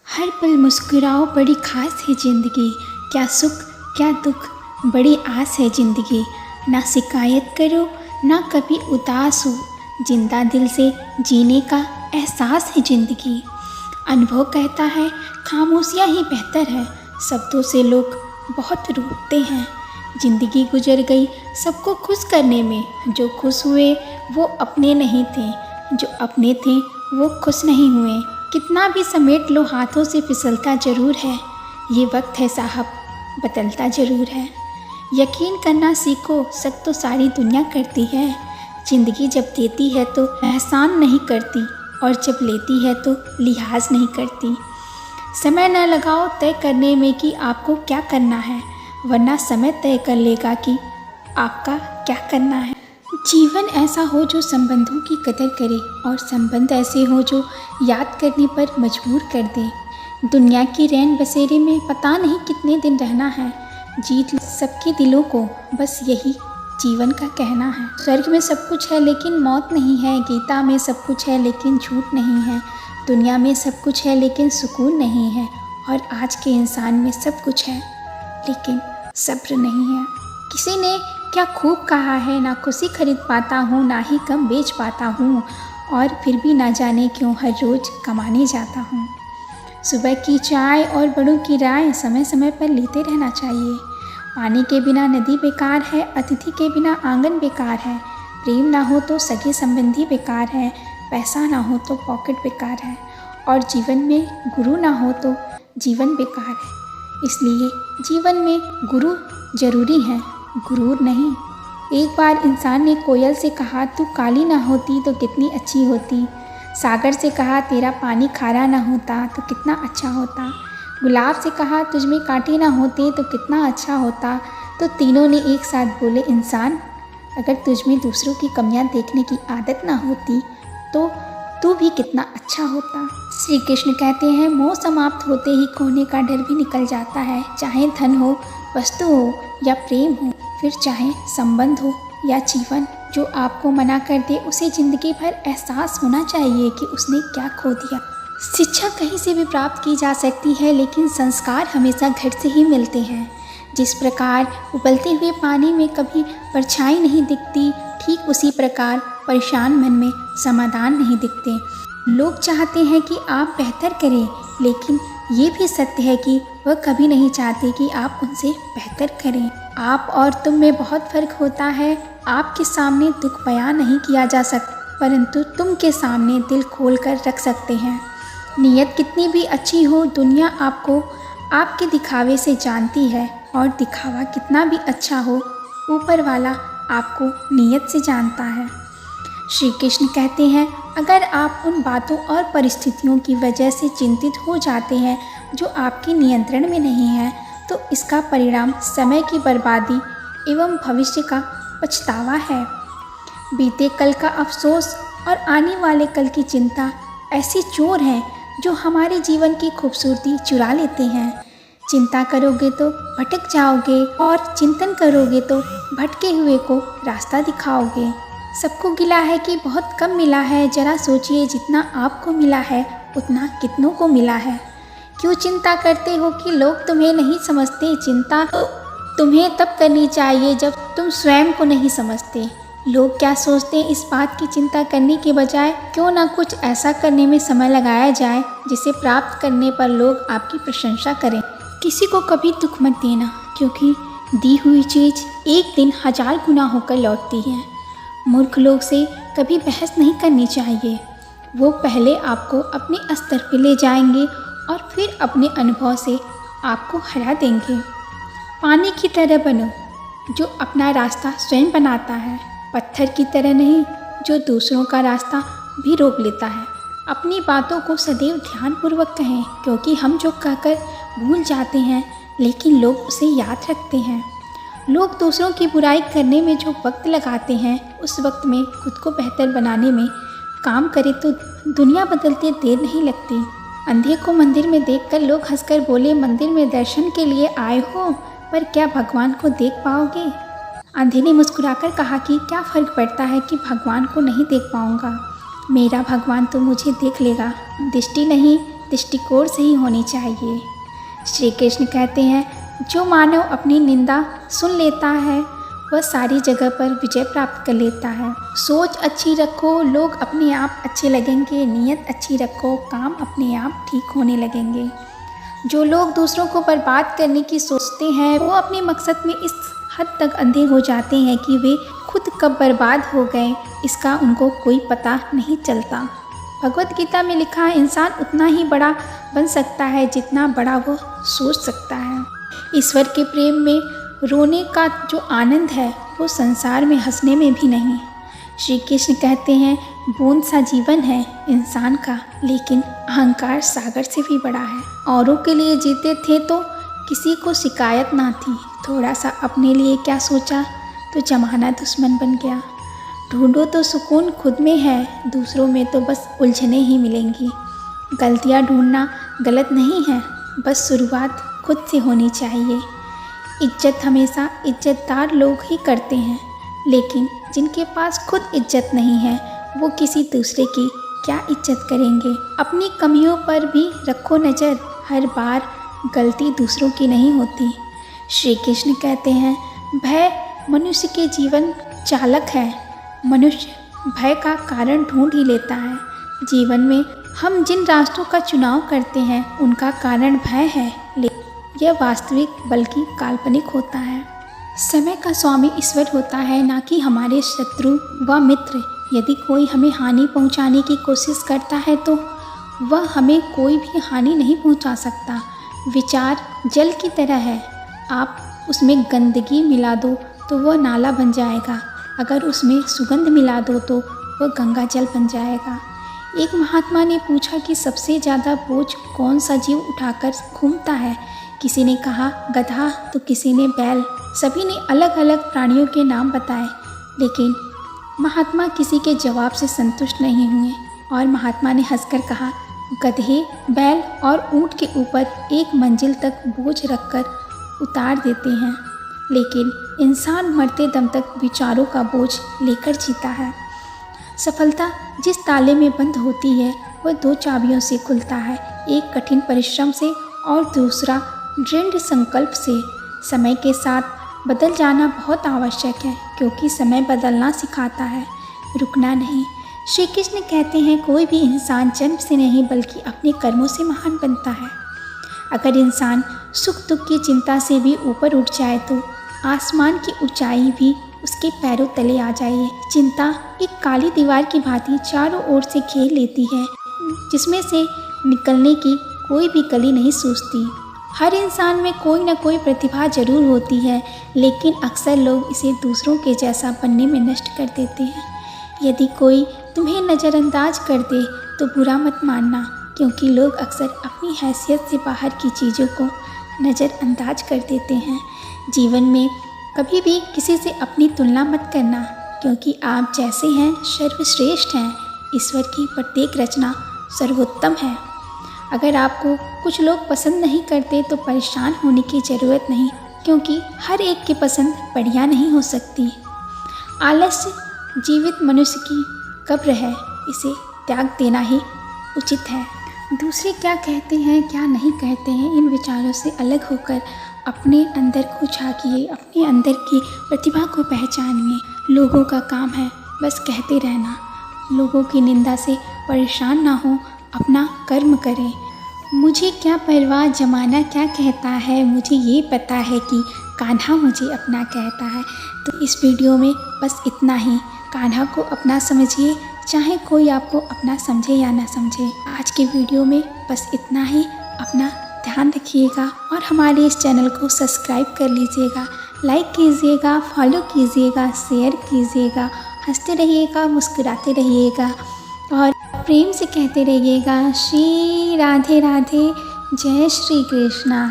हर पल मुस्कुराओ बड़ी खास है ज़िंदगी। क्या सुख क्या दुख बड़ी आस है ज़िंदगी। ना शिकायत करो ना कभी उदास हो, जिंदा दिल से जीने का एहसास है ज़िंदगी। अनुभव कहता है खामोशियाँ ही बेहतर है, शब्दों से लोग बहुत रूठते हैं। ज़िंदगी गुजर गई सबको खुश करने में, जो खुश हुए वो अपने नहीं थे, जो अपने थे वो खुश नहीं हुए। कितना भी समेट लो हाथों से फिसलता ज़रूर है, ये वक्त है साहब बदलता ज़रूर है। यकीन करना सीखो, शक तो सारी दुनिया करती है। ज़िंदगी जब देती है तो एहसान नहीं करती, और जब लेती है तो लिहाज नहीं करती। समय न लगाओ तय करने में कि आपको क्या करना है, वरना समय तय कर लेगा कि आपका क्या करना है। जीवन ऐसा हो जो संबंधों की कदर करे, और संबंध ऐसे हो जो याद करने पर मजबूर कर दे। दुनिया की रैन बसेरे में पता नहीं कितने दिन रहना है, जीत सबके दिलों को बस यही जीवन का कहना है। स्वर्ग में सब कुछ है लेकिन मौत नहीं है, गीता में सब कुछ है लेकिन झूठ नहीं है, दुनिया में सब कुछ है लेकिन सुकून नहीं है, और आज के इंसान में सब कुछ है लेकिन सब्र नहीं है। किसी ने क्या खूब कहा है, ना खुशी खरीद पाता हूँ ना ही गम बेच पाता हूँ, और फिर भी ना जाने क्यों हर रोज़ कमाने जाता हूँ। सुबह की चाय और बड़ों की राय समय समय पर लेते रहना चाहिए। पानी के बिना नदी बेकार है, अतिथि के बिना आंगन बेकार है, प्रेम ना हो तो सगे संबंधी बेकार है, पैसा ना हो तो पॉकेट बेकार है, और जीवन में गुरु ना हो तो जीवन बेकार है। इसलिए जीवन में गुरु जरूरी है, गुरूर नहीं। एक बार इंसान ने कोयल से कहा, तू काली ना होती तो कितनी अच्छी होती। सागर से कहा, तेरा पानी खारा ना होता तो कितना अच्छा होता। गुलाब से कहा, तुझ में कांटे ना होते तो कितना अच्छा होता। तो तीनों ने एक साथ बोले, इंसान अगर तुझ में दूसरों की कमियां देखने की आदत ना होती तो तू भी कितना अच्छा होता। श्री कृष्ण कहते हैं, मोह समाप्त होते ही खोने का डर भी निकल जाता है। चाहे धन हो, वस्तु हो या प्रेम हो, फिर चाहे संबंध हो या जीवन, जो आपको मना कर दे उसे ज़िंदगी भर एहसास होना चाहिए कि उसने क्या खो दिया। शिक्षा कहीं से भी प्राप्त की जा सकती है, लेकिन संस्कार हमेशा घर से ही मिलते हैं। जिस प्रकार उबलते हुए पानी में कभी परछाई नहीं दिखती, ठीक उसी प्रकार परेशान मन में समाधान नहीं दिखते। लोग चाहते हैं कि आप बेहतर करें, लेकिन ये भी सत्य है कि वह कभी नहीं चाहते कि आप उनसे बेहतर करें। आप और तुम में बहुत फ़र्क होता है। आपके सामने दुख बयान नहीं किया जा सकता, परंतु तुम के सामने दिल खोल कर रख सकते हैं। नीयत कितनी भी अच्छी हो, दुनिया आपको आपके दिखावे से जानती है, और दिखावा कितना भी अच्छा हो, ऊपर वाला आपको नीयत से जानता है। श्री कृष्ण कहते हैं, अगर आप उन बातों और परिस्थितियों की वजह से चिंतित हो जाते हैं जो आपके नियंत्रण में नहीं है, तो इसका परिणाम समय की बर्बादी एवं भविष्य का पछतावा है। बीते कल का अफसोस और आने वाले कल की चिंता ऐसी चोर हैं जो हमारे जीवन की खूबसूरती चुरा लेते हैं। चिंता करोगे तो भटक जाओगे, और चिंतन करोगे तो भटके हुए को रास्ता दिखाओगे। सबको गिला है कि बहुत कम मिला है, जरा सोचिए जितना आपको मिला है उतना कितनों को मिला है। क्यों चिंता करते हो कि लोग तुम्हें नहीं समझते? चिंता तो तुम्हें तब करनी चाहिए जब तुम स्वयं को नहीं समझते। लोग क्या सोचते हैं, इस बात की चिंता करने के बजाय क्यों ना कुछ ऐसा करने में समय लगाया जाए जिसे प्राप्त करने पर लोग आपकी प्रशंसा करें। किसी को कभी दुख मत देना, क्योंकि दी हुई चीज़ एक दिन 1000 गुना होकर लौटती है। मूर्ख लोग से कभी बहस नहीं करनी चाहिए, वो पहले आपको अपने स्तर पर ले जाएंगे और फिर अपने अनुभव से आपको हरा देंगे। पानी की तरह बनो जो अपना रास्ता स्वयं बनाता है, पत्थर की तरह नहीं जो दूसरों का रास्ता भी रोक लेता है। अपनी बातों को सदैव ध्यानपूर्वक कहें, क्योंकि हम जो कहकर भूल जाते हैं लेकिन लोग उसे याद रखते हैं। लोग दूसरों की बुराई करने में जो वक्त लगाते हैं, उस वक्त में खुद को बेहतर बनाने में काम करें तो दुनिया बदलते देर नहीं लगती। अंधे को मंदिर में देखकर लोग हंसकर बोले, मंदिर में दर्शन के लिए आए हो, पर क्या भगवान को देख पाओगे? अंधे ने मुस्कुराकर कहा कि क्या फ़र्क पड़ता है कि भगवान को नहीं देख पाऊंगा, मेरा भगवान तो मुझे देख लेगा। दृष्टि नहीं दृष्टिकोण से ही होनी चाहिए। श्री कृष्ण कहते हैं, जो मानव अपनी निंदा सुन लेता है वह सारी जगह पर विजय प्राप्त कर लेता है। सोच अच्छी रखो, लोग अपने आप अच्छे लगेंगे। नीयत अच्छी रखो, काम अपने आप ठीक होने लगेंगे। जो लोग दूसरों को बर्बाद करने की सोचते हैं वो अपने मकसद में इस हद तक अंधे हो जाते हैं कि वे खुद कब बर्बाद हो गए इसका उनको कोई पता नहीं चलता। भगवत गीता में लिखा है, इंसान उतना ही बड़ा बन सकता है जितना बड़ा वो सोच सकता है। ईश्वर के प्रेम में रोने का जो आनंद है वो संसार में हंसने में भी नहीं। श्री कृष्ण कहते हैं, बूंद सा जीवन है इंसान का, लेकिन अहंकार सागर से भी बड़ा है। औरों के लिए जीते थे तो किसी को शिकायत ना थी, थोड़ा सा अपने लिए क्या सोचा तो जमाना दुश्मन बन गया। ढूंढो तो सुकून खुद में है, दूसरों में तो बस उलझने ही मिलेंगी। गलतियाँ ढूंढना गलत नहीं है, बस शुरुआत खुद से होनी चाहिए। इज्जत हमेशा इज्जतदार लोग ही करते हैं, लेकिन जिनके पास खुद इज्जत नहीं है वो किसी दूसरे की क्या इज्जत करेंगे। अपनी कमियों पर भी रखो नज़र, हर बार गलती दूसरों की नहीं होती। श्री कृष्ण कहते हैं, भय मनुष्य के जीवन चालक है। मनुष्य भय का कारण ढूंढ ही लेता है। जीवन में हम जिन रास्तों का चुनाव करते हैं उनका कारण भय है, लेकिन यह वास्तविक बल्कि काल्पनिक होता है। समय का स्वामी ईश्वर होता है, ना कि हमारे शत्रु व मित्र। यदि कोई हमें हानि पहुंचाने की कोशिश करता है तो वह हमें कोई भी हानि नहीं पहुंचा सकता। विचार जल की तरह है, आप उसमें गंदगी मिला दो तो वह नाला बन जाएगा, अगर उसमें सुगंध मिला दो तो वह गंगा जल बन जाएगा। एक महात्मा ने पूछा कि सबसे ज़्यादा बोझ कौन सा जीव उठाकर घूमता है। किसी ने कहा गधा, तो किसी ने बैल। सभी ने अलग अलग प्राणियों के नाम बताए, लेकिन महात्मा किसी के जवाब से संतुष्ट नहीं हुए और महात्मा ने हंसकर कहा, गधे, बैल और ऊँट के ऊपर एक मंजिल तक बोझ रखकर उतार देते हैं, लेकिन इंसान मरते दम तक विचारों का बोझ लेकर जीता है। सफलता जिस ताले में बंद होती है वह दो चाबियों से खुलता है, एक कठिन परिश्रम से और दूसरा दृढ़ संकल्प से। समय के साथ बदल जाना बहुत आवश्यक है, क्योंकि समय बदलना सिखाता है, रुकना नहीं। श्री कृष्ण कहते हैं, कोई भी इंसान जन्म से नहीं बल्कि अपने कर्मों से महान बनता है। अगर इंसान सुख दुख की चिंता से भी ऊपर उठ जाए तो आसमान की ऊंचाई भी उसके पैरों तले आ जाए। चिंता एक काली दीवार की भांति चारों ओर से घेर लेती है, जिसमें से निकलने की कोई भी कली नहीं सूझती। हर इंसान में कोई न कोई प्रतिभा जरूर होती है, लेकिन अक्सर लोग इसे दूसरों के जैसा बनने में नष्ट कर देते हैं। यदि कोई तुम्हें नज़रअंदाज कर दे तो बुरा मत मानना, क्योंकि लोग अक्सर अपनी हैसियत से बाहर की चीज़ों को नज़रअंदाज कर देते हैं। जीवन में कभी भी किसी से अपनी तुलना मत करना, क्योंकि आप जैसे हैं सर्वश्रेष्ठ हैं। ईश्वर की प्रत्येक रचना सर्वोत्तम है। अगर आपको कुछ लोग पसंद नहीं करते तो परेशान होने की ज़रूरत नहीं, क्योंकि हर एक की पसंद बढ़िया नहीं हो सकती। आलस्य जीवित मनुष्य की कब्र है, इसे त्याग देना ही उचित है। दूसरे क्या कहते हैं क्या नहीं कहते हैं, इन विचारों से अलग होकर अपने अंदर को झांकिए, अपने अंदर की प्रतिभा को पहचानिए। लोगों का काम है बस कहते रहना, लोगों की निंदा से परेशान ना हो, अपना कर्म करें। मुझे क्या परवाह जमाना क्या कहता है, मुझे ये पता है कि कान्हा मुझे अपना कहता है। तो इस वीडियो में बस इतना ही। कान्हा को अपना समझिए, चाहे कोई आपको अपना समझे या ना समझे। आज के वीडियो में बस इतना ही। अपना ध्यान रखिएगा और हमारे इस चैनल को सब्सक्राइब कर लीजिएगा, लाइक कीजिएगा, फॉलो कीजिएगा, शेयर कीजिएगा। हंसते रहिएगा, मुस्कुराते रहिएगा और प्रेम से कहते रहिएगा, श्री राधे राधे, जय श्री कृष्णा।